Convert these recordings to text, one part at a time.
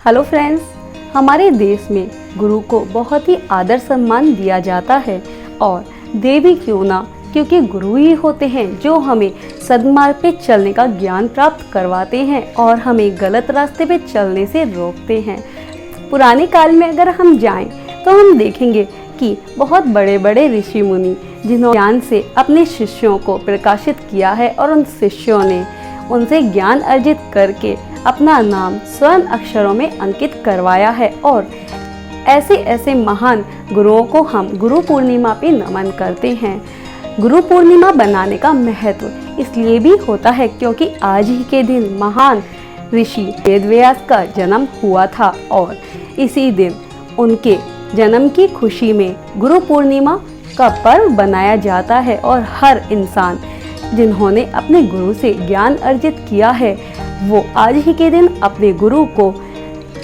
Hello friends, हमारे देश में गुरु को बहुत ही आदर सम्मान दिया जाता है और देवी क्यों ना, क्योंकि गुरु ही होते हैं जो हमें सद्मार्ग पे चलने का ज्ञान प्राप्त करवाते हैं और हमें गलत रास्ते पे चलने से रोकते हैं। पुराने काल में अगर हम जाएं तो हम देखेंगे कि बहुत बड़े बड़े ऋषि मुनि जिन्होंने ज्ञान से अपने शिष्यों को प्रकाशित किया है और उन शिष्यों ने उनसे ज्ञान अर्जित करके अपना नाम स्वर्ण अक्षरों में अंकित करवाया है। और ऐसे ऐसे महान गुरुओं को हम गुरु पूर्णिमा पे नमन करते हैं। गुरु पूर्णिमा बनाने का महत्व इसलिए भी होता है क्योंकि आज ही के दिन महान ऋषि वेदव्यास का जन्म हुआ था और इसी दिन उनके जन्म की खुशी में गुरु पूर्णिमा का पर्व बनाया जाता है। और हर इंसान जिन्होंने अपने गुरु से ज्ञान अर्जित किया है वो आज ही के दिन अपने गुरु को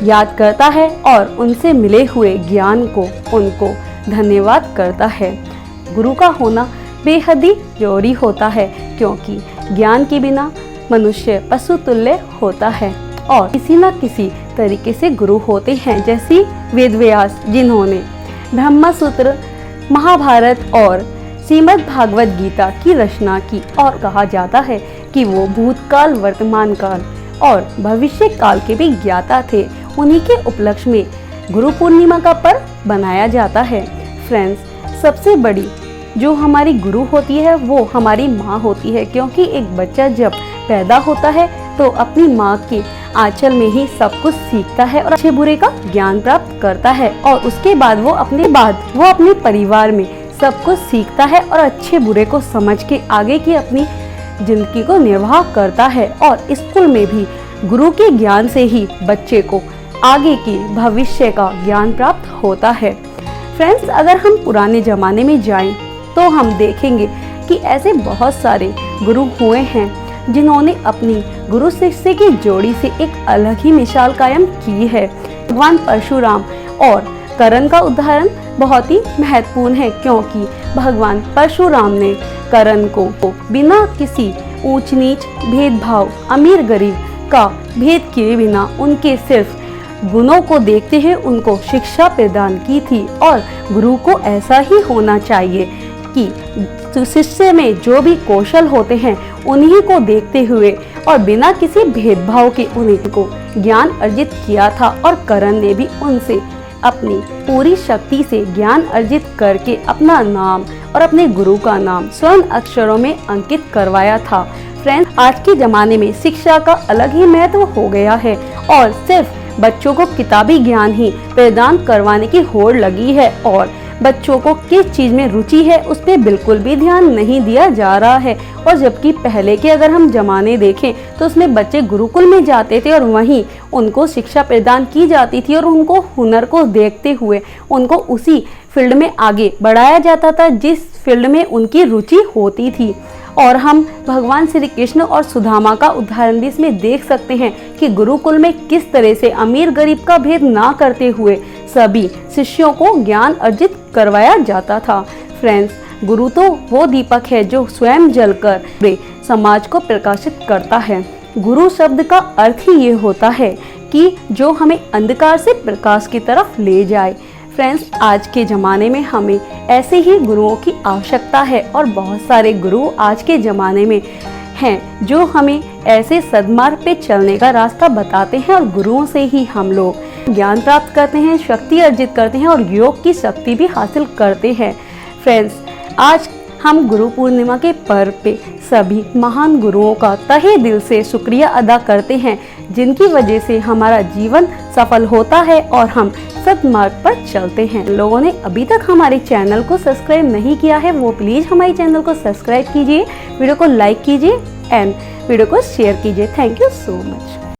याद करता है और उनसे मिले हुए ज्ञान को उनको धन्यवाद करता है। गुरु का होना बेहद ही जरूरी होता है क्योंकि ज्ञान के बिना मनुष्य पशु तुल्य होता है और किसी न किसी तरीके से गुरु होते हैं। जैसे वेदव्यास जिन्होंने ब्रह्मसूत्र, महाभारत और श्रीमद् भागवत गीता की रचना की और कहा जाता है कि वो भूतकाल, वर्तमान काल और भविष्य काल के भी ज्ञाता थे। उन्हीं के उपलक्ष्य में गुरु पूर्णिमा का पर्व बनाया जाता है। फ्रेंड्स, सबसे बड़ी जो हमारी गुरु होती है वो हमारी माँ होती है क्योंकि एक बच्चा जब पैदा होता है तो अपनी माँ के आंचल में ही सब कुछ सीखता है और अच्छे बुरे का ज्ञान प्राप्त करता है और उसके बाद वो अपने परिवार में सब कुछ सीखता है और अच्छे बुरे को समझ के आगे की अपनी जिंदगी को निर्वाह करता है। और स्कूल में भी गुरु के ज्ञान से ही बच्चे को आगे की भविष्य का ज्ञान प्राप्त होता है। फ्रेंड्स, अगर हम पुराने जमाने में जाएं तो हम देखेंगे कि ऐसे बहुत सारे गुरु हुए हैं जिन्होंने अपनी गुरु शिष्य की जोड़ी से एक अलग ही मिसाल कायम की है। भगवान परशुराम और कर्ण का उदाहरण बहुत ही महत्वपूर्ण है क्योंकि भगवान परशुराम ने कर्ण को बिना किसी ऊंच नीच, भेदभाव, अमीर गरीब का भेद किए बिना उनके सिर्फ गुणों को देखते हुए उनको शिक्षा प्रदान की थी। और गुरु को ऐसा ही होना चाहिए कि शिष्य में जो भी कौशल होते हैं उन्हीं को देखते हुए और बिना किसी भेदभाव के उन्हीं को ज्ञान अर्जित किया था। और कर्ण ने भी उनसे अपनी पूरी शक्ति से ज्ञान अर्जित करके अपना नाम और अपने गुरु का नाम स्वर्ण अक्षरों में अंकित करवाया था। फ्रेंड्स, आज के ज़माने में शिक्षा का अलग ही महत्व हो गया है और सिर्फ बच्चों को किताबी ज्ञान ही प्रदान करवाने की होड़ लगी है और बच्चों को किस चीज़ में रुचि है उस पर बिल्कुल भी ध्यान नहीं दिया जा रहा है। और जबकि पहले के अगर हम जमाने देखें तो उसमें बच्चे गुरुकुल में जाते थे और वहीं उनको शिक्षा प्रदान की जाती थी और उनको हुनर को देखते हुए उनको उसी फील्ड में आगे बढ़ाया जाता था जिस फील्ड में उनकी रुचि होती थी। और हम भगवान श्री कृष्ण और सुदामा का उदाहरण भी इसमें देख सकते हैं कि गुरुकुल में किस तरह से अमीर गरीब का भेद ना करते हुए सभी शिष्यों को ज्ञान अर्जित करवाया जाता था। फ्रेंड्स, गुरु तो वो दीपक है जो स्वयं जलकर पूरे समाज को प्रकाशित करता है। गुरु शब्द का अर्थ ही ये होता है कि जो हमें अंधकार से प्रकाश की तरफ ले जाए। फ्रेंड्स, आज के ज़माने में हमें ऐसे ही गुरुओं की आवश्यकता है और बहुत सारे गुरु आज के ज़माने में हैं जो हमें ऐसे सद्मार्ग पे चलने का रास्ता बताते हैं और गुरुओं से ही हम लोग ज्ञान प्राप्त करते हैं, शक्ति अर्जित करते हैं और योग की शक्ति भी हासिल करते हैं। फ्रेंड्स, आज हम गुरु पूर्णिमा के पर्व पे सभी महान गुरुओं का तहे दिल से शुक्रिया अदा करते हैं जिनकी वजह से हमारा जीवन सफल होता है और हम सद्मार्ग पर चलते हैं। लोगों ने अभी तक हमारे चैनल को सब्सक्राइब नहीं किया है वो प्लीज़ हमारे चैनल को सब्सक्राइब कीजिए, वीडियो को लाइक कीजिए एंड वीडियो को शेयर कीजिए। Thank you so much.